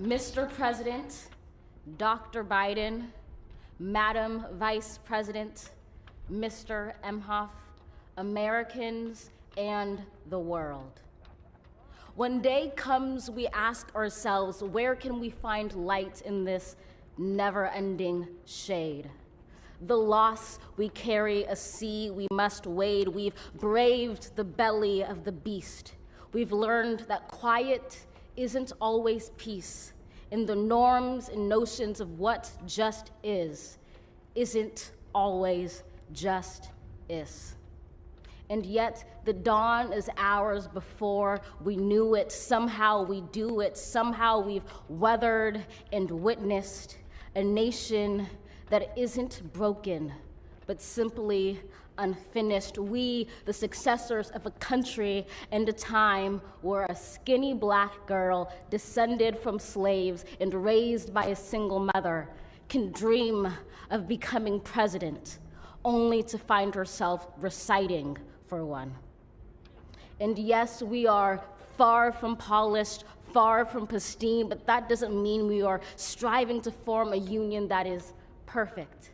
Mr. President, Dr. Biden, Madam Vice President, Mr. Emhoff, Americans, and the world. When day comes, we ask ourselves, where can we find light in this never-ending shade? The loss we carry, a sea we must wade. We've braved the belly of the beast. We've learned that quiet isn't always peace, and the norms and notions of what just is isn't always just is. And yet the dawn is ours before we knew it. Somehow we do it. Somehow we've weathered and witnessed a nation that isn't broken, but simply unfinished. We, the successors of a country and a time where a skinny black girl descended from slaves and raised by a single mother can dream of becoming president, only to find herself reciting for one. And yes, we are far from polished, far from pristine, but that doesn't mean we are striving to form a union that is perfect.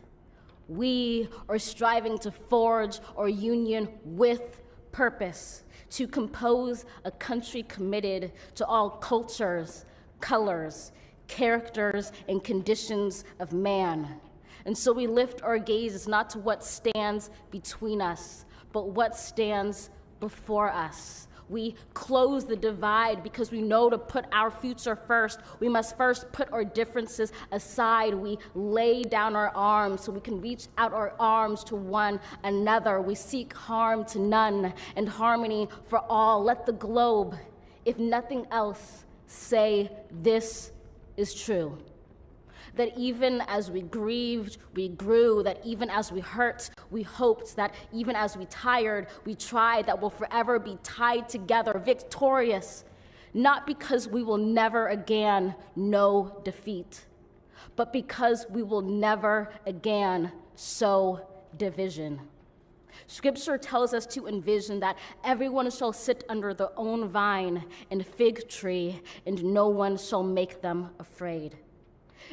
We are striving to forge our union with purpose, to compose a country committed to all cultures, colors, characters, and conditions of man. And so we lift our gazes not to what stands between us, but what stands before us. We close the divide because we know to put our future first, we must first put our differences aside. We lay down our arms so we can reach out our arms to one another. We seek harm to none and harmony for all. Let the globe, if nothing else, say this is true. That even as we grieved, we grew, that even as we hurt, we hoped, that even as we tired, we tried, that we'll forever be tied together, victorious, not because we will never again know defeat, but because we will never again sow division. Scripture tells us to envision that everyone shall sit under their own vine and fig tree, and no one shall make them afraid.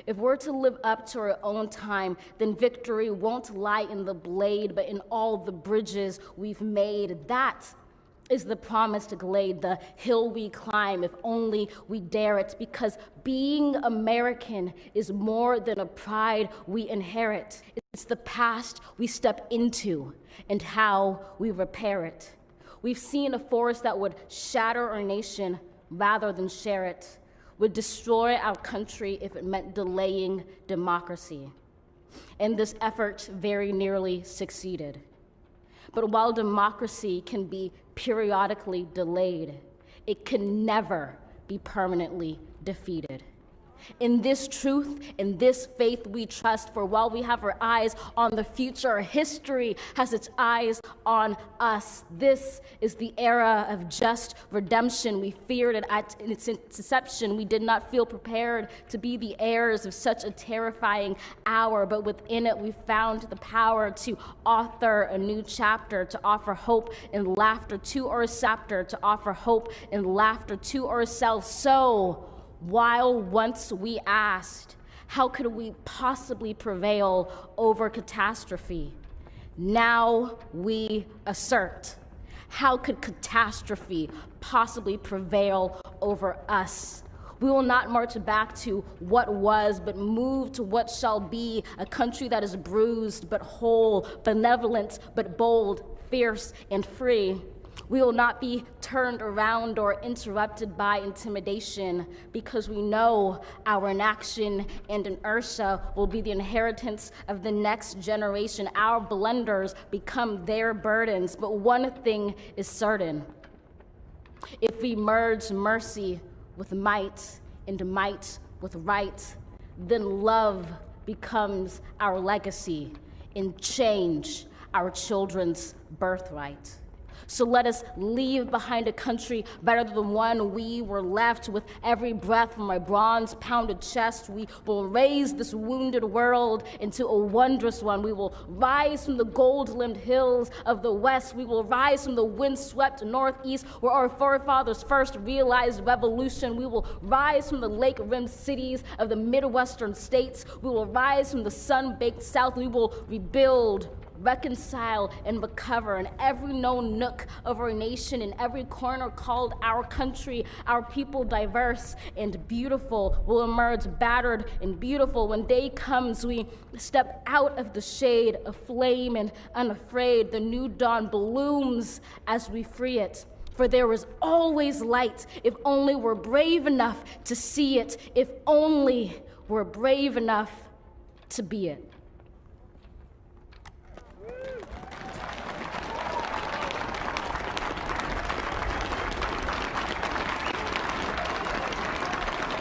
If we're to live up to our own time, then victory won't lie in the blade, but in all the bridges we've made. That is the promised glade, the hill we climb, if only we dare it, because being American is more than a pride we inherit. It's the past we step into and how we repair it. We've seen a force that would shatter our nation rather than share it, would destroy our country if it meant delaying democracy. And this effort very nearly succeeded. But while democracy can be periodically delayed, it can never be permanently defeated. In this truth, in this faith we trust, for while we have our eyes on the future, history has its eyes on us. This is the era of just redemption. We feared it at its inception. We did not feel prepared to be the heirs of such a terrifying hour, but within it we found the power to author a new chapter, to offer hope and laughter to our chapter, to offer hope and laughter to ourselves. So, while once we asked, how could we possibly prevail over catastrophe? Now we assert, how could catastrophe possibly prevail over us? We will not march back to what was, but move to what shall be, a country that is bruised but whole, benevolent but bold, fierce and free. We will not be turned around or interrupted by intimidation, because we know our inaction and inertia will be the inheritance of the next generation. Our blunders become their burdens. But one thing is certain: if we merge mercy with might and might with right, then love becomes our legacy and change our children's birthright. So let us leave behind a country better than the one we were left. With every breath from my bronze-pounded chest, we will raise this wounded world into a wondrous one. We will rise from the gold-limbed hills of the West. We will rise from the wind-swept Northeast, where our forefathers first realized revolution. We will rise from the lake-rimmed cities of the Midwestern states. We will rise from the sun-baked South. We will rebuild, reconcile, and recover in every known nook of our nation, in every corner called our country. Our people, diverse and beautiful, will emerge battered and beautiful. When day comes, we step out of the shade, aflame and unafraid. The new dawn blooms as we free it. For there is always light, if only we're brave enough to see it, if only we're brave enough to be it.